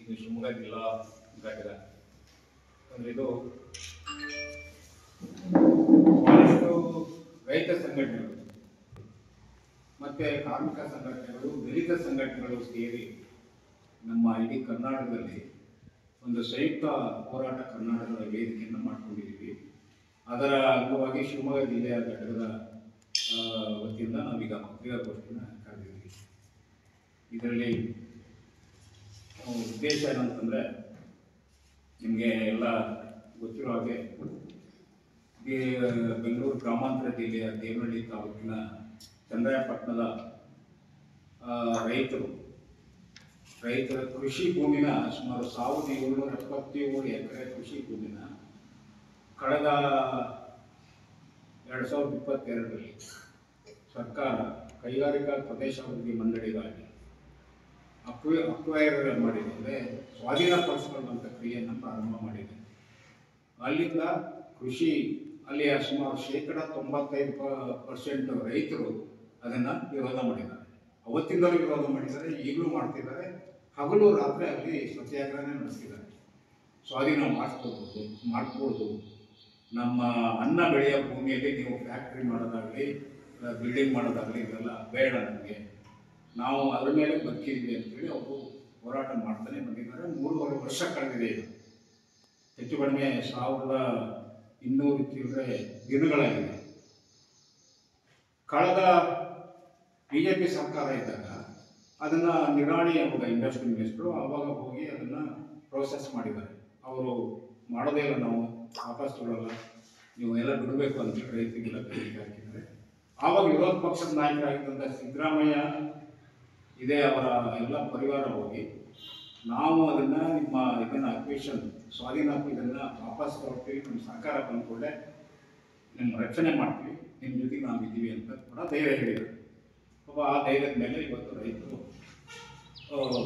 ಇದು ಶಿವಮೊಗ್ಗ ಜಿಲ್ಲಾ ಘಟಕ. ಅಂದರೆ ಇದು ಬಹಳಷ್ಟು ರೈತ ಸಂಘಟನೆಗಳು ಮತ್ತು ಕಾರ್ಮಿಕ ಸಂಘಟನೆಗಳು, ದಲಿತ ಸಂಘಟನೆಗಳು ಸೇರಿ ನಮ್ಮ ಇಡೀ ಕರ್ನಾಟಕದಲ್ಲಿ ಒಂದು ಸಂಯುಕ್ತ ಹೋರಾಟ ಕರ್ನಾಟಕದ ವೇದಿಕೆಯನ್ನು ಮಾಡ್ಕೊಂಡಿದ್ದೀವಿ. ಅದರ ಅಂಗವಾಗಿ ಶಿವಮೊಗ್ಗ ಜಿಲ್ಲೆಯ ಘಟಕದ ವತಿಯಿಂದ ನಾವೀಗ ಪತ್ರಿಕಾಗೋಷ್ಠಿಯನ್ನು ಕರೆದಿದ್ದೀವಿ. ಇದರಲ್ಲಿ ಉದ್ದೇಶ ಏನಂತಂದರೆ, ನಿಮಗೆ ಎಲ್ಲ ಗೊತ್ತಿರೋ ಹಾಗೆ ಬೆಂಗಳೂರು ಗ್ರಾಮಾಂತರ ಜಿಲ್ಲೆಯ ದೇವನಹಳ್ಳಿ ತಾಲೂಕಿನ ಚಂದ್ರಾಯಪಟ್ಟಣದ ರೈತರ ಕೃಷಿ ಭೂಮಿನ ಸುಮಾರು 1777 ಎಕರೆ ಕೃಷಿ ಭೂಮಿನ ಕಳೆದ 2022ರಲ್ಲಿ ಸರ್ಕಾರ ಕೈಗಾರಿಕಾ ಪ್ರದೇಶಾಭಿವೃದ್ಧಿ ಮಂಡಳಿಗಾಗಿ ಅಕ್ವೈರ್ ಮಾಡಿದೆ, ಅಂದರೆ ಸ್ವಾಧೀನಪಡಿಸಿಕೊಳ್ಳುವಂಥ ಕ್ರಿಯೆಯನ್ನು ಪ್ರಾರಂಭ ಮಾಡಿದೆ. ಅಲ್ಲಿಂದ ಅಲ್ಲಿಯ ಸುಮಾರು 95% ರೈತರು ಅದನ್ನು ವಿರೋಧ ಮಾಡಿದ್ದಾರೆ. ಅವತ್ತಿಂದಲೂ ವಿರೋಧ ಮಾಡಿದ್ದಾರೆ, ಈಗಲೂ ಮಾಡ್ತಿದ್ದಾರೆ. ಹಗಲು ರಾತ್ರಿ ಅಲ್ಲಿ ಸತ್ಯಾಗ್ರಹನೇ ನಡೆಸ್ತಿದ್ದಾರೆ. ಸ್ವಾಧೀನ ಮಾಡಿಕೊಡ್ದು, ನಮ್ಮ ಅನ್ನ ಬೆಳೆಯ ಭೂಮಿಯಲ್ಲಿ ನೀವು ಫ್ಯಾಕ್ಟ್ರಿ ಮಾಡೋದಾಗಲಿ ಬಿಲ್ಡಿಂಗ್ ಮಾಡೋದಾಗಲಿ ಇದೆಲ್ಲ ಬೇಡ, ನಮಗೆ ನಾವು ಅದರ ಮೇಲೆ ಬದುಕಿದ್ವಿ ಅಂತೇಳಿ ಅವರು ಹೋರಾಟ ಮಾಡ್ತಾನೆ ಬಂದಿದ್ದಾರೆ. 3.5 ವರ್ಷ ಕಳೆದಿದೆ. ಇದು ಹೆಚ್ಚು ಕಡಿಮೆ 1200 ಚಿಲ್ಲರೆ ದಿನಗಳಾಗಿದೆ. ಕಳೆದ BJP ಸರ್ಕಾರ ಇದ್ದಾಗ ಅದನ್ನು ನಿರಾಣಿ ಅವಾಗ ಇಂಡಸ್ಟ್ರಿ ಮಿನಿಸ್ಟ್ರು ಆವಾಗ ಹೋಗಿ ಅದನ್ನು ಪ್ರೋಸೆಸ್ ಮಾಡಿದ್ದಾರೆ. ಅವರು ಮಾಡೋದೇ ಇಲ್ಲ, ನಾವು ವಾಪಸ್ ತಗೊಳ್ಳಲ್ಲ, ನೀವು ಎಲ್ಲ ಬಿಡಬೇಕು ಅಂತೇಳಿ ರೈತರಿಗೆಲ್ಲ ಬೇಡಿಕೆ ಹಾಕಿದ್ದಾರೆ. ಆವಾಗ ವಿರೋಧ ಪಕ್ಷದ ನಾಯಕರಾಗಿದ್ದಂಥ ಸಿದ್ದರಾಮಯ್ಯ ಇದೇ ಅವರ ಎಲ್ಲ ಪರಿವಾರ ಹೋಗಿ ನಾವು ಅದನ್ನು ಅಕ್ವಿಷನ್ ಸ್ವಾಧೀನ ಇದನ್ನು ವಾಪಸ್ ತಗೊಳ್ತೀವಿ, ನಮ್ಮ ಸರ್ಕಾರ ಬಂದ್ಕೊಳ್ಳೆ ನಿಮ್ಮ ರಕ್ಷಣೆ ಮಾಡ್ತೀವಿ, ನಿಮ್ಮ ಜೊತೆಗೆ ನಾವು ಇದ್ದೀವಿ ಅಂತ ಕೂಡ ಧೈರ್ಯ ಹೇಳಿದರು. ಆ ಧೈರ್ಯದ ಮೇಲೆ ಇವತ್ತು ರೈತರು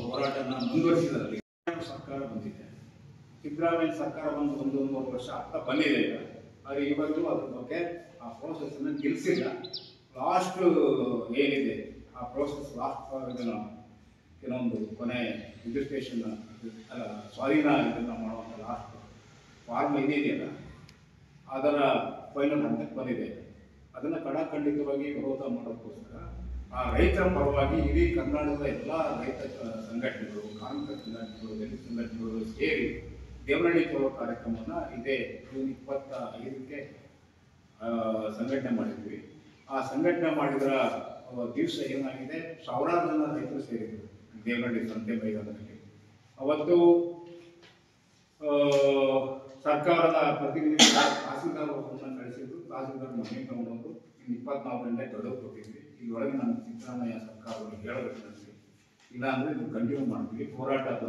ಹೋರಾಟನ ಮುಂದುವರಿಸಿದ್ದಾರೆ. ಸರ್ಕಾರ ಬಂದಿದೆ, ಸಿದ್ದರಾಮಯ್ಯ ಸರ್ಕಾರ ಬಂದು 1.5 ವರ್ಷ ಆಗ್ತಾ ಬಂದಿದೆ. ಈಗ ಆದರೆ ಇವತ್ತು ಅದ್ರ ಬಗ್ಗೆ ಆ ಪ್ರೋಸೆಸ್ಸನ್ನು ನಿಲ್ಲಿಸಿಲ್ಲ. ಲಾಸ್ಟ್ ಏನಿದೆ ಆ ಪ್ರೋಸೆಸ್ ಕೆಲವೊಂದು ಕೊನೆ ರಿಜಿಸ್ಟ್ರೇಷನ್ ಸ್ವಾಧೀನ ಇದನ್ನು ಮಾಡುವಂಥ ಲಾಸ್ಟ್ ಫಾರ್ಮ್ ಇದೆಯಲ್ಲ, ಅದರ ಫೈನಲ್ ಹಂತಕ್ಕೆ ಬಂದಿದೆ. ಅದನ್ನು ಕಡಾಖಂಡಿತವಾಗಿ ವಿರೋಧ ಮಾಡೋದಕ್ಕೋಸ್ಕರ ಆ ರೈತರ ಪರವಾಗಿ ಇಡೀ ಕರ್ನಾಟಕದ ಎಲ್ಲ ರೈತ ಸಂಘಟನೆಗಳು, ಕಾರ್ಮಿಕ ಸಂಘಟನೆಗಳು, ದಲಿತ ಸಂಘಟನೆಗಳು ಸೇರಿ ದೇವನಹಳ್ಳಿ ಚಲೋ ಕಾರ್ಯಕ್ರಮವನ್ನು ಇದೇ ಜೂನ್ 25ಕ್ಕೆ ಸಂಘಟನೆ ಮಾಡಿದ್ವಿ. ಆ ಸಂಘಟನೆ ಮಾಡಿದ ದಿವಸ ಏನಾಗಿದೆ, ಸಾವಿರಾರು ಜನ ರೈತರು ಸೇರಿದರು ದೇವನಹಳ್ಳಿ ಸಂತೆ ಮೈದಾನದಲ್ಲಿ. ಅವತ್ತು ಸರ್ಕಾರದ ಪ್ರತಿನಿಧಿಗಳ ತಹಸೀಲ್ದಾರರನ್ನು ಕಳಿಸಿದ್ರು. ತಹಸೀಲ್ದಾರ್ ಮನೆ ತಗೊಂಡವರು 24 ಗಂಟೆ ಗಡುವು ಕೊಟ್ಟಿದ್ವಿ. ಇದರೊಳಗೆ ನಮ್ಮ ಸಿದ್ದರಾಮಯ್ಯ ಸರ್ಕಾರವನ್ನು ಹೇಳಬೇಕು ನನಗೆ, ಇಲ್ಲ ಅಂದರೆ ಇದು ಕಂಟಿನ್ಯೂ ಮಾಡ್ತೀವಿ, ಹೋರಾಟದ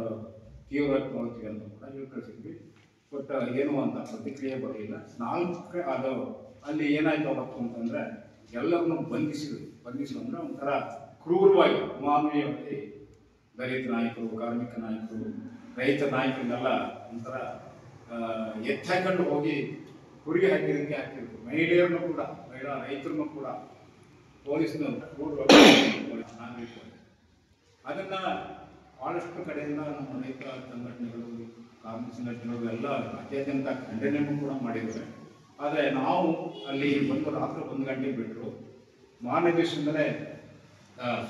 ತೀವ್ರವಾಗಿ ನೋಡ್ತೀವಿ ಅಂತ ಕೂಡ ಹೇಳಿ ಕಳಿಸಿದ್ವಿ. ಬಟ್ ಏನು ಅಂತ ಪ್ರತಿಕ್ರಿಯೆ ಬರಲಿಲ್ಲ. ಅದು ಅಲ್ಲಿ ಏನಾಯ್ತು ಅವತ್ತು ಅಂತಂದರೆ, ಎಲ್ಲರನ್ನೂ ಬಂಧಿಸಿ ಅಂದರೆ ಒಂಥರ ಕ್ರೂರವಾಗಿ ಅಮಾನವೀಯವಾಗಿ ದಲಿತ ನಾಯಕರು, ಕಾರ್ಮಿಕ ನಾಯಕರು, ರೈತ ನಾಯಕರನ್ನೆಲ್ಲ ಒಂಥರ ಎತ್ತಾಕೊಂಡು ಹೋಗಿ ಹುಡುಗಿ ಹಾಕಿದಂಗೆ ಹಾಕಿದ್ರು. ಮಹಿಳೆಯರನ್ನು ಕೂಡ, ರೈತರನ್ನು ಕೂಡ ಪೊಲೀಸ್ನವರು ಕ್ರೂರವಾಗಿ ಅದನ್ನು ಭಾಳಷ್ಟು ಕಡೆಯಿಂದ ನಮ್ಮ ರೈತ ಸಂಘಟನೆಗಳು, ಕಾರ್ಮಿಕ ಸಂಘಟನೆಗಳು ಎಲ್ಲ ರಾಜ್ಯಾದ್ಯಂತ ಖಂಡನೆಯೂ ಕೂಡ ಮಾಡಿದ್ದಾರೆ. ಆದರೆ ನಾವು ಅಲ್ಲಿ ರಾತ್ರಿ 1 ಗಂಟೆಗೆ ಬಿಟ್ಟರು. ಮಾರನೇ ದಿವಸದಿಂದಲೇ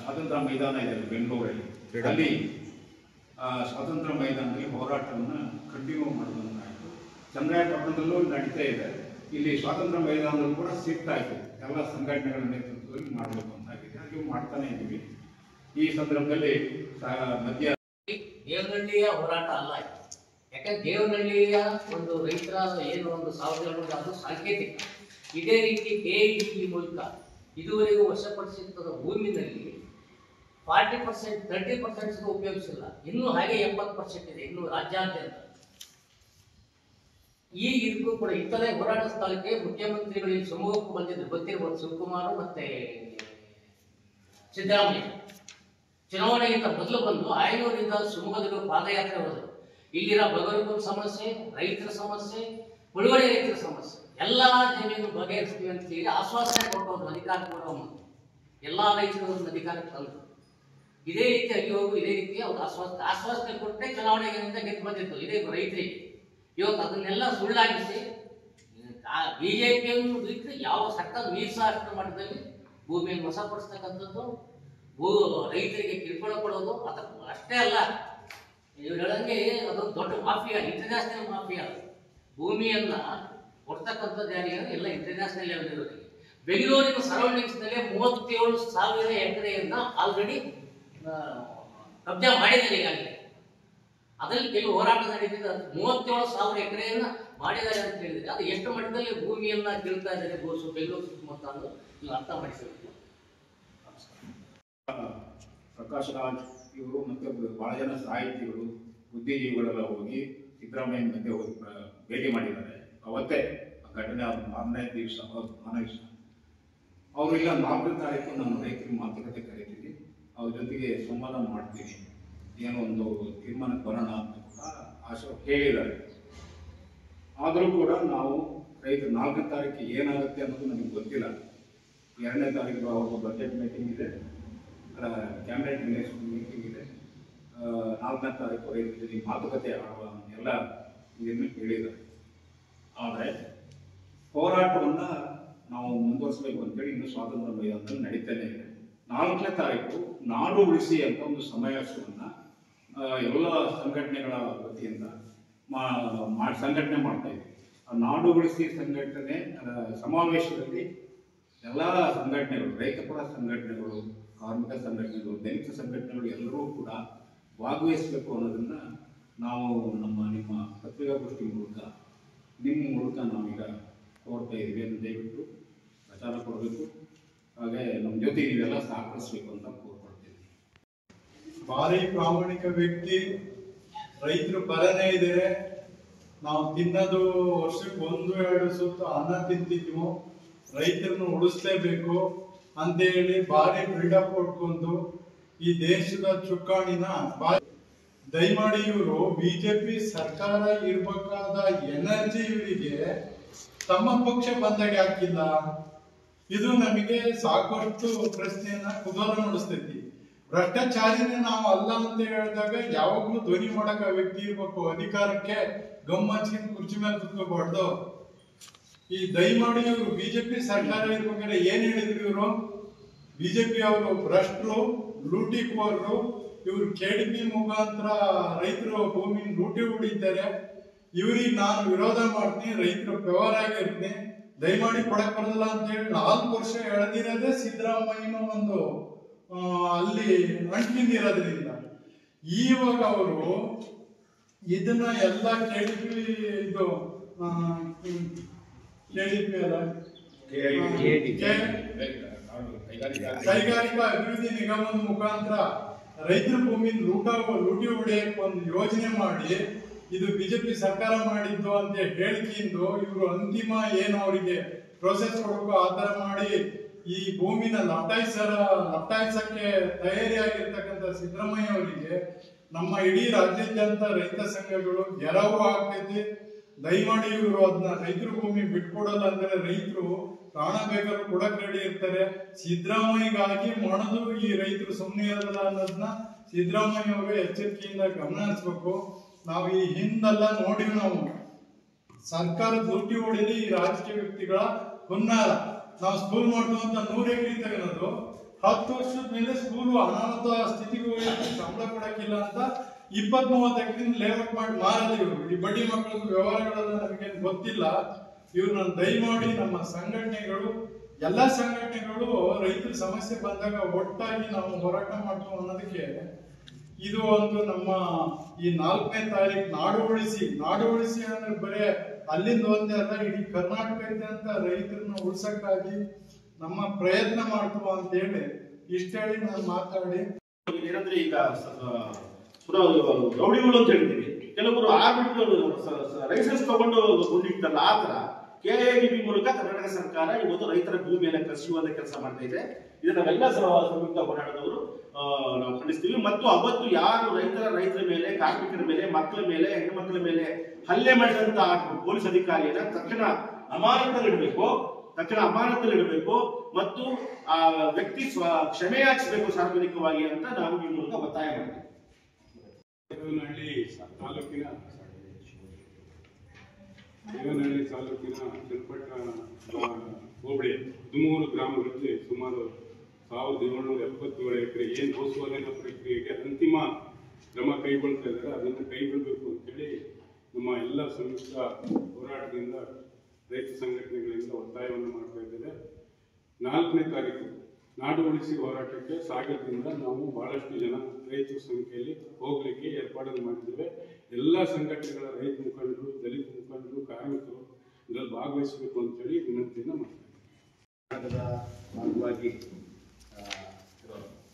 ಸ್ವಾತಂತ್ರ್ಯ ಮೈದಾನ ಇದೆ ಬೆಂಗಳೂರಲ್ಲಿ, ಅಲ್ಲಿ ಸ್ವಾತಂತ್ರ್ಯ ಮೈದಾನದಲ್ಲಿ ಹೋರಾಟವನ್ನು ಕಂಟಿನ್ಯೂ ಮಾಡೋದನ್ನಾಯಿತು. ಚಂದ್ರಾಯಪಟ್ಟಣದಲ್ಲೂ ನಡೀತಾ ಇದೆ. ಇಲ್ಲಿ ಸ್ವಾತಂತ್ರ್ಯ ಮೈದಾನದಲ್ಲೂ ಕೂಡ ಶಿಫ್ಟ್ ಆಯಿತು. ಎಲ್ಲ ಸಂಘಟನೆಗಳ ನೇತೃತ್ವದಲ್ಲಿ ಮಾಡಬೇಕು ಅಂತಾಗಿದೆ. ಅದು ಮಾಡ್ತಾನೆ ಇದ್ದೀವಿ. ಈ ಸಂದರ್ಭದಲ್ಲಿ ಮಧ್ಯ ದೇವನಹಳ್ಳಿಯ ಹೋರಾಟ ಅಲ್ಲ, ಯಾಕಂದ್ರೆ ದೇವನಹಳ್ಳಿಯ ಒಂದು ರೈತರ ಏನು ಒಂದು ಸಾವಿರ ಅದು ಸಾಂಕೇತಿಕ. ಇದೇ ರೀತಿ KEDP ಮೂಲಕ ಇದುವರೆಗೂ ವಶಪಡಿಸಿದ ಭೂಮಿನಲ್ಲಿ 40% 30% ಉಪಯೋಗಿಸಿಲ್ಲ. ಇನ್ನೂ ಹಾಗೆ 70% ಇದೆ ಇನ್ನು ರಾಜ್ಯಾದ್ಯಂತ. ಈಗ ಇದಕ್ಕೂ ಕೂಡ ಇಂಥದೇ ಹೋರಾಟ ಸ್ಥಳಕ್ಕೆ ಮುಖ್ಯಮಂತ್ರಿಗಳು ಇಲ್ಲಿ ಶಿವಮೊಗ್ಗಕ್ಕೂ ಬಂದಿದ್ರು, ಗೊತ್ತಿರ್ಬೋದು, ಶಿವಕುಮಾರ್ ಮತ್ತೆ ಸಿದ್ದರಾಮಯ್ಯ. ಚುನಾವಣೆಗಿಂತ ಮೊದಲು ಬಂದು ಆಯನೂರಿಂದ ಶಿವಮೊಗ್ಗದಲ್ಲಿ ಪಾದಯಾತ್ರೆ ಹೋದರು. ಇಲ್ಲಿನ ಬಗರುಕುಲ ಸಮಸ್ಯೆ, ರೈತರ ಸಮಸ್ಯೆ, ಉಳುವಳಿ ರೈತರ ಸಮಸ್ಯೆ ಎಲ್ಲ ಜಮೀನು ಬಗೆಹರಿಸ್ತೀವಿ ಅಂತ ಹೇಳಿ ಆಶ್ವಾಸನೆ ಕೊಟ್ಟವರು ಅಧಿಕಾರಕ್ಕೆ ಬರುವ ಮೊದಲು ಎಲ್ಲ ರೈತರು ಅಧಿಕಾರಕ್ಕೆ ತಂದರು. ಇದೇ ರೀತಿ ಅಲ್ಲಿವರೆಗೂ ಇದೇ ರೀತಿ ಅವ್ರು ಆಶ್ವಾಸನೆ ಕೊಟ್ಟರೆ ಚುನಾವಣೆಗಳಿಂದ ಗೆದ್ದು ಬಂದಿತ್ತು ಇದೇ ರೈತರಿಗೆ. ಇವತ್ತು ಅದನ್ನೆಲ್ಲ ಸುಳ್ಳಾಗಿಸಿ ಬಿಜೆಪಿಯನ್ನು ಬಿಟ್ಟು ಯಾವ ಸರ್ಕಾರ ಮೀಸಲಾತಿ ಮಟ್ಟದಲ್ಲಿ ಭೂಮಿಯನ್ನು ವಶಪಡಿಸ್ತಕ್ಕಂಥದ್ದು, ರೈತರಿಗೆ ಕಿರುಕುಳ ಕೊಡೋದು, ಅಥವಾ ಅಷ್ಟೇ ಅಲ್ಲ, ಇವ್ರು ಹೇಳಂಗೆ ಅದೊಂದು ದೊಡ್ಡ ಮಾಫಿಯಾ, ಇಂಟರ್ನ್ಯಾಷನಲ್ ಮಾಫಿಯಾ. ಭೂಮಿಯನ್ನ ಕೊಡ್ತಕ್ಕಂಥದ್ದು ಯಾರಿಗಾದ್ರೆ ಎಲ್ಲ ಇಂಟರ್ನ್ಯಾಷನಲ್ ಲೆವೆಲ್ ಇರೋರಿಗೆ. ಬೆಂಗಳೂರಿನ ಸರೌಂಡಿಂಗ್ಸ್ನಲ್ಲೇ 37,000 ಎಕರೆಯನ್ನ ಆಲ್ರೆಡಿ ಕಬ್ಜಾ ಮಾಡಿದ್ದಾರೆ ಈಗಾಗಲೇ. ಅದರಲ್ಲಿ ಕೆಲವು ಹೋರಾಟ ನಡೀತಿದೆ. 37,000 ಎಕರೆಯನ್ನ ಮಾಡಿದ್ದಾರೆ ಅಂತ ಹೇಳಿದ್ರೆ ಅದು ಎಷ್ಟು ಮಟ್ಟದಲ್ಲಿ ಭೂಮಿಯನ್ನ ಕೇಳ್ತಾ ಇದ್ದಾರೆ ಬೆಂಗಳೂರು ಸುತ್ತಮುತ್ತ ಅನ್ನೋದು ನೀವು ಅರ್ಥ ಮಾಡಿಸಬೇಕು. ಪ್ರಕಾಶ್ ರಾಜ್ ಇವರು ಮತ್ತೆ ಬಹಳ ಜನ ಸಾಹಿತಿಗಳು, ಬುದ್ಧಿಜೀವಿಗಳೆಲ್ಲ ಹೋಗಿ ಸಿದ್ದರಾಮಯ್ಯನ ಮಧ್ಯೆ ಹೋಗಿ ಭೇಟಿ ಮಾಡಿದ್ದಾರೆ. ಅವತ್ತೇ ಘಟನೆ 6ನೇ ದಿವಸ ಅವರು ಇಲ್ಲ 4ನೇ ತಾರೀಕು ನಾನು ರೈತರಿಗೆ ಮಾತುಕತೆ ಕರೀತೀನಿ, ಅವ್ರ ಜೊತೆಗೆ ಸಂವಾದ ಮಾಡ್ತೀನಿ, ಏನೋ ಒಂದು ತೀರ್ಮಾನಕ್ಕೆ ಬರೋಣ ಅಂತ ಕೂಡ ಆಶೆ ಹೇಳಿದ್ದಾರೆ. ಆದರೂ ಕೂಡ ನಾವು ರೈತರು 4ನೇ ತಾರೀಕು ಏನಾಗುತ್ತೆ ಅನ್ನೋದು ನನಗೆ ಗೊತ್ತಿಲ್ಲ. 2ನೇ ತಾರೀಕು ಅವ್ರ ಬಜೆಟ್ ಮೀಟಿಂಗ್ ಇದೆ, ಕ್ಯಾಬಿನೆಟ್ ಮೀಟಿಂಗ್ ಇದೆ, 4ನೇ ತಾರೀಕು ರೈತರ ಜೊತೆ ಮಾತುಕತೆ ಆಡುವ ಎಲ್ಲ ಇದನ್ನು ಹೇಳಿದ್ದಾರೆ. ಆದರೆ ಹೋರಾಟವನ್ನು ನಾವು ಮುಂದುವರಿಸಬೇಕು ಅಂತೇಳಿ ಇನ್ನು ಸ್ವಾತಂತ್ರ್ಯ ಮೈದಾನದಲ್ಲಿ ನಡೀತಾನೆ ಇದೆ. 4ನೇ ತಾರೀಕು ನಾಡು ಉಳಿಸಿ ಅಂತ ಒಂದು ಸಮಾವೇಶವನ್ನು ಎಲ್ಲ ಸಂಘಟನೆಗಳ ವತಿಯಿಂದ ಸಂಘಟನೆ ಮಾಡ್ತಾ ಇದ್ದೀವಿ. ಆ ನಾಡು ಉಳಿಸಿ ಸಂಘಟನೆ ಸಮಾವೇಶದಲ್ಲಿ ಎಲ್ಲ ಸಂಘಟನೆಗಳು, ರೈತಪರ ಸಂಘಟನೆಗಳು, ಕಾರ್ಮಿಕ ಸಂಘಟನೆಗಳು, ದಲಿತ ಸಂಘಟನೆಗಳು ಎಲ್ಲರೂ ಕೂಡ ಭಾಗವಹಿಸಬೇಕು ಅನ್ನೋದನ್ನು ನಾವು ನಿಮ್ಮ ಪತ್ರಿಕಾಗೋಷ್ಠಿ ಮೂಲಕ ನಿಮ್ಮ ಮೂಲಕ ನಾವೀಗ ಕೋರ್ತಾ ಇದ್ದೀವಿ. ಅಂತ ದಯವಿಟ್ಟು ಪ್ರಚಾರ ಕೊಡಬೇಕು, ಹಾಗೆ ನಮ್ಮ ಜೊತೆ ನೀವೆಲ್ಲ ಸಹಕರಿಸಬೇಕು ಅಂತ ಕೋರ್ಕೊಳ್ತೀವಿ. ಭಾರಿ ಪ್ರಾಮಾಣಿಕ ವ್ಯಕ್ತಿ, ರೈತರು ಪರನೇ ಇದ್ದಾರೆ. ನಾವು ತಿನ್ನೋದು ವರ್ಷಕ್ಕೆ 1-2 ಸುತ್ತು ಅನ್ನ ತಿಂತಿದ್ವು, ರೈತರನ್ನು ಉಳಿಸ್ಲೇಬೇಕು ಅಂತೇಳಿ ಭಾರಿ ಬಿಲ್ಡಪ್ ಕೊಟ್ಕೊಂಡು ಈ ದೇಶದ ಚುಕ್ಕಾಣಿನ ದಯಮಾಡಿ ಇವರು ಬಿಜೆಪಿ ಸರ್ಕಾರ ಇರ್ಬೇಕಾದ ಎನರ್ಜಿ ಇವರಿಗೆ ತಮ್ಮ ಪಕ್ಷ ಬಂದಾಗ ಹಾಕಿಲ್ಲ. ಇದು ನಮಗೆ ಸಾಕಷ್ಟು ಪ್ರಶ್ನೆಯನ್ನ ಕುತೂಹಲ ಮೂಡಿಸ್ತೈತಿ. ಭ್ರಷ್ಟಾಚಾರಿನೇ ನಾವು ಅಲ್ಲ ಅಂತ ಹೇಳಿದಾಗ ಯಾವಾಗ್ಲೂ ಧ್ವನಿ ಮಾಡಕ ವ್ಯಕ್ತಿ ಇರ್ಬೇಕು, ಅಧಿಕಾರಕ್ಕೆ ಗಮ್ಮಚ್ಚಿನ ಕುರ್ಚಿ ಮೇಲೆ ಕುತ್ಕೋಬಾರ್ದು. ಈ ದಯಮಾಡಿ ಇವರು ಬಿಜೆಪಿ ಸರ್ಕಾರ ಇರ್ಬೇಕಾದ್ರೆ ಏನ್ ಹೇಳಿದ್ರು ಇವರು? ಬಿಜೆಪಿ ಅವರು ಭ್ರಷ್ಟರು, ಲೂಟಿಕೋರರು, ಇವರು KDP ಮುಖಾಂತರ ರೈತರು ಭೂಮಿ ಲೂಟಿ ಹೊಡಿತಾರೆ. ಇವ್ರಿಗೆ ನಾನು ವಿರೋಧ ಮಾಡ್ತೀನಿ, ರೈತರು ವ್ಯವಹಾರ ಆಗಿರ್ತೀನಿ, ದಯಮಾಡಿ ಕೊಡಕ್ ಬರಲ್ಲ ಅಂತ ಹೇಳಿ 4 ವರ್ಷ ಎಳೆದಿರೋದೇ ಸಿದ್ದರಾಮಯ್ಯನ ಒಂದು ಅಲ್ಲಿ ಅಂಟಿನಿರೋದ್ರಿಂದ. ಇವಾಗ ಅವರು ಇದನ್ನ ಎಲ್ಲ KDP ಇದು KDP ಅಲ್ಲ ಕೈಗಾರಿಕಾ ಅಭಿವೃದ್ಧಿ ನಿಗಮದ ಮುಖಾಂತರ ರೈತರ ಭೂಮಿ ಲೂಟಿ ಹೊಡೆಯಕ್ಕೆ ಒಂದು ಯೋಜನೆ ಮಾಡಿ ಇದು ಬಿಜೆಪಿ ಸರ್ಕಾರ ಮಾಡಿದ್ದು ಅಂತ ಹೇಳಿಕೆಯಿಂದ ಇವರು ಅಂತಿಮ ಏನು ಅವರಿಗೆ ಪ್ರೋಸೆಸ್ ಕೊಡಬೇಕು ಆ ತರ ಮಾಡಿ ಈ ಭೂಮಿನ ಲಟಾಯಿಸಕ್ಕೆ ತಯಾರಿಯಾಗಿರ್ತಕ್ಕಂಥ ಸಿದ್ದರಾಮಯ್ಯ ಅವರಿಗೆ ನಮ್ಮ ಇಡೀ ರಾಜ್ಯಾದ್ಯಂತ ರೈತ ಸಂಘಗಳು ಗೆರವು ಆಗ್ತೈತಿ. ದಯಮಾಡಿ ಇವರು ಅದನ್ನ ರೈತರ ಭೂಮಿ ಬಿಟ್ಕೊಡಲ್ಲ ಅಂದ್ರೆ ರೈತರು ಪ್ರಾಣ ಬೇಕಾದ್ರೂ ಕೊಡಕ್ ರೆಡಿ ಇರ್ತಾರೆ. ಸಿದ್ದರಾಮಯ್ಯಗಾಗಿ ಮಾಡೋದು ಈ ರೈತರು ಸುಮ್ಮನೆ ಇರಲ್ಲ ಅನ್ನೋದನ್ನ ಸಿದ್ದರಾಮಯ್ಯ ಅವರು ಎಚ್ಚರಿಕೆಯಿಂದ ಗಮನ ಹರಿಸ್ಬೇಕು. ನಾವು ಈ ಹಿಂದೆಲ್ಲ ನೋಡಿ ನಾವು ಸರ್ಕಾರ ದುಡ್ಡಿ ಹೊಡೆದು ಈ ರಾಜಕೀಯ ವ್ಯಕ್ತಿಗಳ ಹುನ್ನಾರ. ನಾವು ಸ್ಕೂಲ್ ಮಾಡ್ತು ಅಂತ 100 ಎಕರೆ ತಗೊಳ್ಳೋದು, 10 ವರ್ಷದ ಮೇಲೆ ಸ್ಕೂಲು ಅನಾಹುತ ಸ್ಥಿತಿಗೆ ಹೋಗಿ ಸಂಬಳ ಕೊಡಕ್ಕಿಲ್ಲ ಅಂತ 20-30 ಎಕರೆ ಲೇಔಟ್ ಮಾಡಿ ಮಾರಲ್ಲ ಇವರು. ಈ ಬಡ್ಡಿ ಮಕ್ಕಳ ವ್ಯವಹಾರಗಳೆಲ್ಲ ನಮಗೇನು ಗೊತ್ತಿಲ್ಲ. ಇವ್ರನ್ನ ದಯಮಾಡಿ ನಮ್ಮ ಸಂಘಟನೆಗಳು, ಎಲ್ಲಾ ಸಂಘಟನೆಗಳು ರೈತರ ಸಮಸ್ಯೆ ಬಂದಾಗ ಒಟ್ಟಾಗಿ ನಾವು ಹೋರಾಟ ಮಾಡ್ತೀವಿ ಅನ್ನೋದಕ್ಕೆ ಇದು ಒಂದು ನಮ್ಮ ಈ 4ನೇ ತಾರೀಕು ನಾಡು ಉಳಿಸಿ ಅಂದ್ರೆ ಬರೇ ಅಲ್ಲಿಂದ ಒಂದೇ ಅಲ್ಲ, ಇಡೀ ಕರ್ನಾಟಕದಂತ ರೈತರನ್ನ ಉಳ್ಸಕ್ಕಾಗಿ ನಮ್ಮ ಪ್ರಯತ್ನ ಮಾಡ್ತೀವ ಅಂತ ಹೇಳಿ ಇಷ್ಟ ಹೇಳಿ ನಾನು ಮಾತಾಡಿ. ಏನಂದ್ರೆ ಈಗ ರೌಡಿಗಳು ಅಂತ ಹೇಳ್ತೀವಿ, ಕೆಲವರು ಆಗ್ಬಿಟ್ಟು ಲೈಸೆನ್ಸ್ ತಗೊಂಡು ಗುಂಡಿಟ್ಟಲ್ಲ, ಆ ತರ KIDP ಮೂಲಕ ಕರ್ನಾಟಕ ಸರ್ಕಾರ ಇವತ್ತು ರೈತರ ಭೂಮಿಯನ್ನು ಕಸಿಯುವಂತ ಕೆಲಸ ಮಾಡ್ತಾ ಇದೆ. ಇದನ್ನ ನಾವೆಲ್ಲ ಸಂಯುಕ್ತ ಹೋರಾಟದವರು ನಾವು ಖಂಡಿಸ್ತೀವಿ. ಮತ್ತು ಅವತ್ತು ಯಾರು ರೈತರ ಮೇಲೆ, ಕಾರ್ಮಿಕರ ಮೇಲೆ, ಮಕ್ಕಳ ಮೇಲೆ, ಹೆಣ್ಣುಮಕ್ಕಳ ಮೇಲೆ ಹಲ್ಲೆ ಮಾಡಿದಂತ ಪೊಲೀಸ್ ಅಧಿಕಾರಿಯನ್ನ ತಕ್ಷಣ ಅಮಾನತಲ್ಲಿಡಬೇಕು. ತಕ್ಷಣ ಅಮಾನತಲ್ಲಿಡಬೇಕು ಮತ್ತು ಆ ವ್ಯಕ್ತಿ ಕ್ಷಮೆ ಯಾಚಿಸಬೇಕು ಸಾರ್ವಜನಿಕವಾಗಿ ಅಂತ ನಾವು ಈ ಮೂಲಕ ಒತ್ತಾಯ ಮಾಡ್ತೀವಿ. ದೇವನಹಳ್ಳಿ ತಾಲೂಕಿನ ಚನ್ನಪಟ್ಟ ಹೋಬಳಿ 13 ಗ್ರಾಮಗಳಲ್ಲಿ ಸುಮಾರು 1777 ಎಕರೆ ಏನು ಭೂಸ್ವಾಧೀನ ಪ್ರಕ್ರಿಯೆಗೆ ಅಂತಿಮ ಕ್ರಮ ಕೈಗೊಳ್ತಾ ಇದ್ದಾರೆ. ಅದನ್ನು ಕೈಗೊಳ್ಳಬೇಕು ಅಂತೇಳಿ ನಮ್ಮ ಎಲ್ಲ ಸಂಯುಕ್ತ ಹೋರಾಟದಿಂದ ರೈತ ಸಂಘಟನೆಗಳಿಂದ ಒತ್ತಾಯವನ್ನು ಮಾಡ್ತಾ ಇದ್ದಾರೆ. 4ನೇ ತಾರೀಕು ನಾಡು ಉಳಿಸಿ ಹೋರಾಟಕ್ಕೆ ಸಾಗರದಿಂದ ನಾವು ಬಹಳಷ್ಟು ಜನ ರೈತರ ಸಂಖ್ಯೆಯಲ್ಲಿ ಹೋಗ್ಲಿಕ್ಕೆ ಏರ್ಪಾಡನ್ನು ಮಾಡಿದ್ದೇವೆ. ಎಲ್ಲ ಸಂಘಟನೆಗಳ ರೈತ ಮುಖಂಡರು, ದಲಿತ ಮುಖಂಡರು, ಕಾರ್ಮಿಕರು ಇದರಲ್ಲಿ ಭಾಗವಹಿಸಬೇಕು ಅಂತೇಳಿ ವಿನಂತಿಯನ್ನು ಮಾಡ್ತಾರೆ. ಭಾಗವಾಗಿ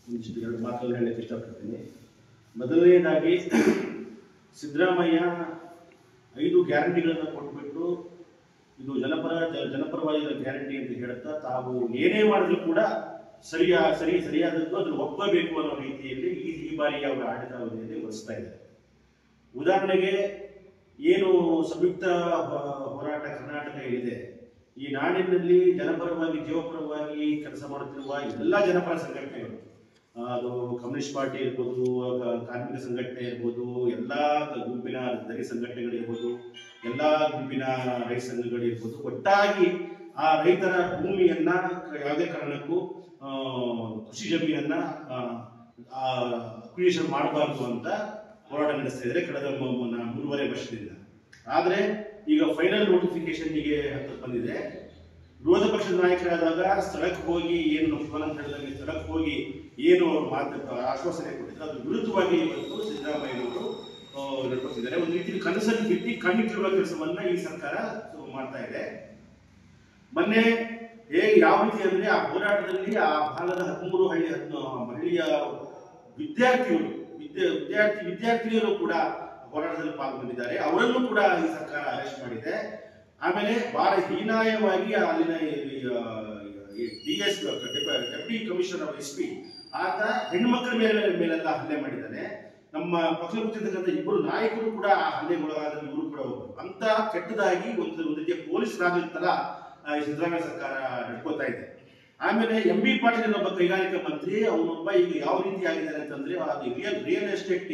ಒಂದಿಷ್ಟು 2 ಮಾತುಗಳನ್ನು ಹೇಳಕ್ಕೆ ಇಷ್ಟಪಡ್ತೀನಿ. ಮೊದಲನೇದಾಗಿ ಸಿದ್ದರಾಮಯ್ಯ 5 ಗ್ಯಾರಂಟಿಗಳನ್ನು ಕೊಟ್ಬಿಟ್ಟು ಇದು ಜನಪರವಾದ ಗ್ಯಾರಂಟಿ ಅಂತ ಹೇಳ್ತಾ ತಾವು ಏನೇ ಮಾಡಿದ್ರು ಕೂಡ ಸರಿಯಾದದ್ದು ಅದನ್ನು ಒಪ್ಪಬೇಕು ಅನ್ನೋ ರೀತಿಯಲ್ಲಿ ಈ ಬಾರಿಯ ಅವರ ಆಡಳಿತಾವಧಿಯಲ್ಲಿ ವಹಿಸ್ತಾ ಇದ್ದಾರೆ. ಉದಾಹರಣೆಗೆ ಏನು ಸಂಯುಕ್ತ ಹೋರಾಟ ಕರ್ನಾಟಕ ಇದೆ, ಈ ನಾಡಿನಲ್ಲಿ ಜನಪರವಾಗಿ ಜೀವಪರವಾಗಿ ಕೆಲಸ ಮಾಡುತ್ತಿರುವ ಎಲ್ಲ ಜನಪರ ಸಂಘಟನೆಗಳು, ಅದು ಕಮ್ಯುನಿಸ್ಟ್ ಪಾರ್ಟಿ ಇರ್ಬೋದು, ಕಾರ್ಮಿಕ ಸಂಘಟನೆ ಇರ್ಬೋದು, ಎಲ್ಲ ಗುಂಪಿನ ದಲಿತ ಸಂಘಟನೆಗಳಿರ್ಬೋದು, ಎಲ್ಲ ಗುಂಪಿನ ರೈತ ಸಂಘಗಳಿರ್ಬೋದು, ಒಟ್ಟಾಗಿ ಆ ರೈತರ ಭೂಮಿಯನ್ನ ಯಾವುದೇ ಕಾರಣಕ್ಕೂ ಕೃಷಿ ಜಮೀನನ್ನ ಅಕ್ವಿಜಿಷನ್ ಮಾಡಬಾರ್ದು ಅಂತ ಹೋರಾಟ ನಡೆಸ್ತಾ ಇದ್ದಾರೆ ಕಳೆದ 3.5 ವರ್ಷದಿಂದ. ಆದರೆ ಈಗ ಫೈನಲ್ ನೋಟಿಫಿಕೇಶನ್ಗೆ ಬಂದಿದೆ. ವಿರೋಧ ಪಕ್ಷದ ನಾಯಕರಾದಾಗ ಸ್ಥಳಕ್ಕೆ ಹೋಗಿ ಏನು ಲಕ್ಷ್ಮಣ್ ಹೇಳಿದಂಗೆ ಸ್ಥಳಕ್ಕೆ ಹೋಗಿ ಏನು ಆಶ್ವಾಸನೆ ಕೊಟ್ಟಿದ್ದಾರೆ ಅದ್ರ ವಿರುದ್ಧವಾಗಿ ಇವತ್ತು ಸಿದ್ದರಾಮಯ್ಯನವರು ನಡ್ಕೊತಿದ್ದಾರೆ. ಒಂದು ರೀತಿ ಕನಸನ್ನು ಬಿಟ್ಟು ಕಣ್ಣಿಟ್ಟಿರುವ ಕೆಲಸವನ್ನ ಈ ಸರ್ಕಾರ ಮಾಡ್ತಾ ಇದೆ. ಮೊನ್ನೆ ಯಾವ ರೀತಿ ಅಂದ್ರೆ ಆ ಹೋರಾಟದಲ್ಲಿ ಆ ಭಾಗದ 13 ಹಳ್ಳಿಯ ವಿದ್ಯಾರ್ಥಿನಿಯರು ಕೂಡ ಹೋರಾಟದಲ್ಲಿ ಪಾಲ್ಗೊಂಡಿದ್ದಾರೆ. ಅವರನ್ನು ಕೂಡ ಈ ಸರ್ಕಾರ ಅರೆಸ್ಟ್ ಮಾಡಿದೆ. ಆಮೇಲೆ ಬಹಳ ಹೀನಾಯವಾಗಿ ಅಲ್ಲಿನ ಡೆಪ್ಟಿ ಕಮಿಷನರ್ SP ಆತ ಹೆಣ್ಮಕ್ಳ ಮೇಲೆಲ್ಲ ಹಲ್ಲೆ ಮಾಡಿದ್ದಾನೆ. ನಮ್ಮ ಪಕ್ಷ ಕೂತಿರ್ತಕ್ಕಂಥ 2 ನಾಯಕರು ಕೂಡ ಆ ಹಲ್ಲೆಗೊಳಗಾದ ಇವರು ಕೂಡ ಹೋಗ್ತಾರೆ. ಅಂತ ಕೆಟ್ಟದಾಗಿ ಒಂದು ರೀತಿಯ ಪೊಲೀಸ್ ರಾಜ್ಯದ ತರ ಸಿದ್ದರಾಮಯ್ಯ ಸರ್ಕಾರ ನಡ್ಕೋತಾ ಇದೆ. ಆಮೇಲೆ MB ಪಾಟೀಲ್ ಒಬ್ಬ ಕೈಗಾರಿಕಾ ಮಂತ್ರಿ, ಅವನೊಬ್ಬ ಈಗ ಯಾವ ರೀತಿ ಆಗಿದ್ದಾರೆ ಅಂತಂದ್ರೆ ರಿಯಲ್ ಎಸ್ಟೇಟ್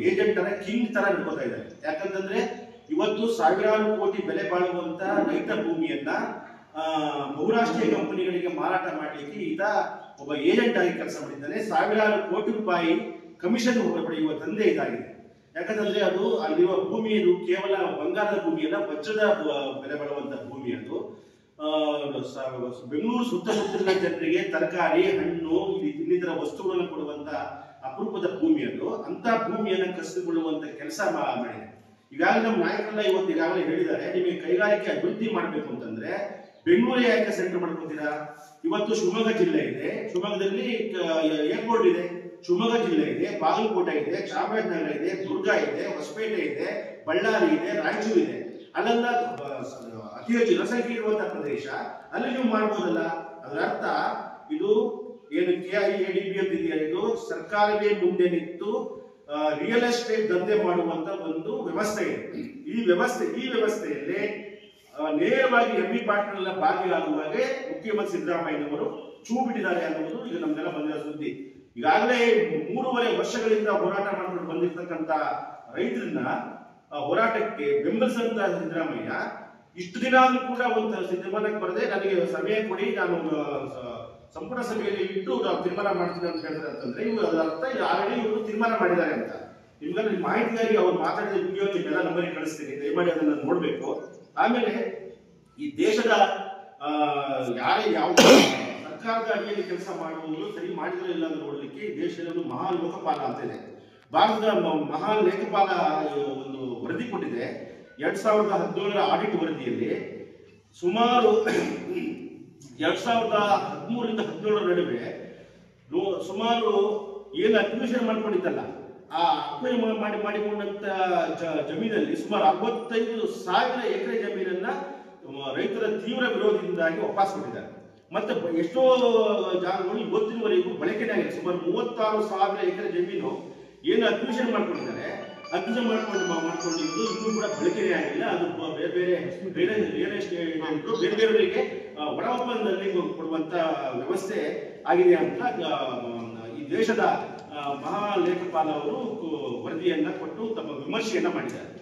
ಏಜೆಂಟ್ ತರ ಕಿಂಗ್ ತರ ನಡ್ಕೋತಾ ಇದ್ದಾರೆ. ಯಾಕಂತಂದ್ರೆ ಇವತ್ತು ಸಾವಿರಾರು ಕೋಟಿ ಬೆಲೆ ಬಾಳುವಂತ ರೈತ ಭೂಮಿಯನ್ನ ಬಹುರಾಷ್ಟ್ರೀಯ ಕಂಪನಿಗಳಿಗೆ ಮಾರಾಟ ಮಾಡಲಿಕ್ಕೆ ಈತ ಒಬ್ಬ ಏಜೆಂಟ್ ಆಗಿ ಕೆಲಸ ಮಾಡಿದ್ದಾನೆ. ಸಾವಿರಾರು ಕೋಟಿ ರೂಪಾಯಿ ಕಮಿಷನ್ ಪಡೆಯುವ ದಂಧೆ ಇದಾಗಿದೆ. ಯಾಕಂತಂದ್ರೆ ಅದು ಅಲ್ಲಿರುವ ಭೂಮಿ ಇದು ಕೇವಲ ಬಂಗಾರದ ಭೂಮಿಯಲ್ಲ, ವಜ್ರದ ಬೆಲೆ ಬಾಳುವಂತ ಭೂಮಿ. ಅದು ಬೆಂಗಳೂರು ಸುತ್ತಮುತ್ತಲಿನ ಜನರಿಗೆ ತರಕಾರಿ, ಹಣ್ಣು, ಇನ್ನಿತರ ವಸ್ತುಗಳನ್ನು ಕೊಡುವಂತ ಅಪರೂಪದ ಭೂಮಿ ಅದು. ಅಂತ ಭೂಮಿಯನ್ನ ಕಸಿದುಕೊಳ್ಳುವಂತ ಕೆಲಸ ಮಾಡಿದೆ. ಈಗಾಗಲೇ ನಮ್ಮ ನಾಯಕರೆಲ್ಲ ಇವತ್ತು ಈಗಾಗಲೇ ಹೇಳಿದ್ದಾರೆ, ನಿಮಗೆ ಕೈಗಾರಿಕೆ ಅಭಿವೃದ್ಧಿ ಮಾಡಬೇಕು ಅಂತಂದ್ರೆ ಬೆಂಗಳೂರು ಯಾಕೆ ಸೆಂಟರ್ ಮಾಡ್ಕೊತೀರಾ? ಇವತ್ತು ಶಿವಮೊಗ್ಗ ಜಿಲ್ಲೆ ಇದೆ, ಶಿವಮೊಗ್ಗದಲ್ಲಿ ಏರ್ಪೋರ್ಟ್ ಇದೆ, ಶಿವಮೊಗ್ಗ ಜಿಲ್ಲೆ ಇದೆ, ಬಾಗಲಕೋಟೆ ಇದೆ, ಚಾಮರಾಜನಗರ ಇದೆ, ದುರ್ಗ ಇದೆ, ಹೊಸಪೇಟೆ ಇದೆ, ಬಳ್ಳಾರಿ ಇದೆ, ರಾಯಚೂರು ಇದೆ. ಅಲ್ಲೆಲ್ಲ ಅತಿ ಹೆಚ್ಚು ಜನಸಂಖ್ಯೆ ಇರುವಂತಹ ಪ್ರದೇಶ, ಅಲ್ಲಿ ನೀವು ಮಾಡಬಹುದಲ್ಲ. ಅದರ ಅರ್ಥ ಇದು ಏನು KIADB ಅಂತ ಇದೆಯಾ, ಇದು ಸರ್ಕಾರವೇ ಮುಂದೆ ನಿಂತು ರಿಯಲ್ ಎಸ್ಟೇಟ್ ದಂಧೆ ಮಾಡುವಂತ ಒಂದು ವ್ಯವಸ್ಥೆ ಇದೆ. ಈ ವ್ಯವಸ್ಥೆಯಲ್ಲಿ ನೇರವಾಗಿ MB ಪಾಟೀಲ್ ಭಾಗಿಯಾಗುವಾಗೆ ಮುಖ್ಯಮಂತ್ರಿ ಸಿದ್ದರಾಮಯ್ಯನವರು ಚೂ ಬಿಟ್ಟಿದ್ದಾರೆ ಅನ್ನುವುದು ಈಗ ನಮ್ಗೆಲ್ಲ ಬಂದಿರೋ ಸುದ್ದಿ. ಈಗಾಗಲೇ 3.5 ವರ್ಷಗಳಿಂದ ಹೋರಾಟ ಮಾಡಿಕೊಂಡು ಬಂದಿರತಕ್ಕಂತ ರೈತರನ್ನ ಹೋರಾಟಕ್ಕೆ ಬೆಂಬಲಿಸಿದಂತ ಸಿದ್ದರಾಮಯ್ಯ ಇಷ್ಟು ದಿನ ಆದ್ರೂ ಕೂಡ ಒಂದು ತೀರ್ಮಾನಕ್ಕೆ ಬರದೆ ನನಗೆ ಸಮಯ ಕೊಡಿ, ನಾನು ಸಂಪುಟ ಸಭೆಯಲ್ಲಿ ಇಟ್ಟು ನಾವು ತೀರ್ಮಾನ ಮಾಡ್ತೀನಿ ಅಂತ ಹೇಳ್ತಾರೆ ಅಂತಂದ್ರೆ ಇವರು ಅದರ ಅರ್ಥ ಆಲ್ರೆಡಿ ಇವರು ತೀರ್ಮಾನ ಮಾಡಿದ್ದಾರೆ ಅಂತ. ನಿಮ್ಗೆ ಮಾಹಿತಿಗಾಗಿ ಅವ್ರು ಮಾತಾಡಿದ ವಿಡಿಯೋ ನಿಮ್ಮೆಲ್ಲ ನಂಬರಿಗೆ ಕಳಿಸ್ತೀನಿ, ದಯಮಾಡಿ ಅದನ್ನ ನೋಡ್ಬೇಕು. ಆಮೇಲೆ ಈ ದೇಶದ ಯಾವ ಸರ್ಕಾರದ ಅಡಿಯಲ್ಲಿ ಕೆಲಸ ಮಾಡುವವರು ಸರಿ ಮಾಡಿದ್ರೆ ಇಲ್ಲ ಅಂತ ನೋಡ್ಲಿಕ್ಕೆ ಈ ದೇಶದಲ್ಲಿ ಮಹಾ ಲೋಕಪಾಲ ಅಂತ ಇದೆ. ಭಾರತದ ಮಹಾ ಲೇಖಪಾಲ ಒಂದು ವರದಿ ಕೊಟ್ಟಿದೆ. 2017ರ ಆಡಿಟ್ ವರದಿಯಲ್ಲಿ ಸುಮಾರು 2013ರಿಂದ 2017 ನಡುವೆ ಸುಮಾರು ಏನು ಅಕ್ವಿಜಿಷನ್ ಮಾಡ್ಕೊಂಡಿದ್ದಲ್ಲ, ಆ ಅಕ್ವಿಜಿಷನ್ ಮಾಡಿಕೊಂಡಂತ ಜಮೀನಲ್ಲಿ ಸುಮಾರು 65,000 ಎಕರೆ ಜಮೀನನ್ನ ರೈತರ ತೀವ್ರ ವಿರೋಧದಿಂದಾಗಿ ವಾಪಸ್ ಕೊಟ್ಟಿದ್ದಾರೆ. ಮತ್ತೆ ಎಷ್ಟೋ ಜಾಗಗಳು ಇವತ್ತಿನವರೆಗೂ ಬಳಕೆನೇ ಆಗಿದೆ. ಸುಮಾರು 36,000 ಎಕರೆ ಜಮೀನು ಏನು ಅಕ್ವಿಜಿಷನ್ ಮಾಡ್ಕೊಂಡಿದ್ದಾರೆ ಅಕ್ಕಿಜ ಮಾಡ್ಕೊಂಡಿರೋದು ಇನ್ನೂ ಕೂಡ ಬಳಕೆನೇ ಆಗಿಲ್ಲ. ಅದು ಬೇರೆ ಬೇರೆಯವರಿಗೆ ಒಳ ಒಪ್ಪಂದದಲ್ಲಿ ಕೊಡುವಂತ ವ್ಯವಸ್ಥೆ ಆಗಿದೆ ಅಂತ ಈ ದೇಶದ ಮಹಾಲೇಖಪಾಲ ಅವರು ವರದಿಯನ್ನ ಕೊಟ್ಟು ತಮ್ಮ ವಿಮರ್ಶೆಯನ್ನ ಮಾಡಿದ್ದಾರೆ.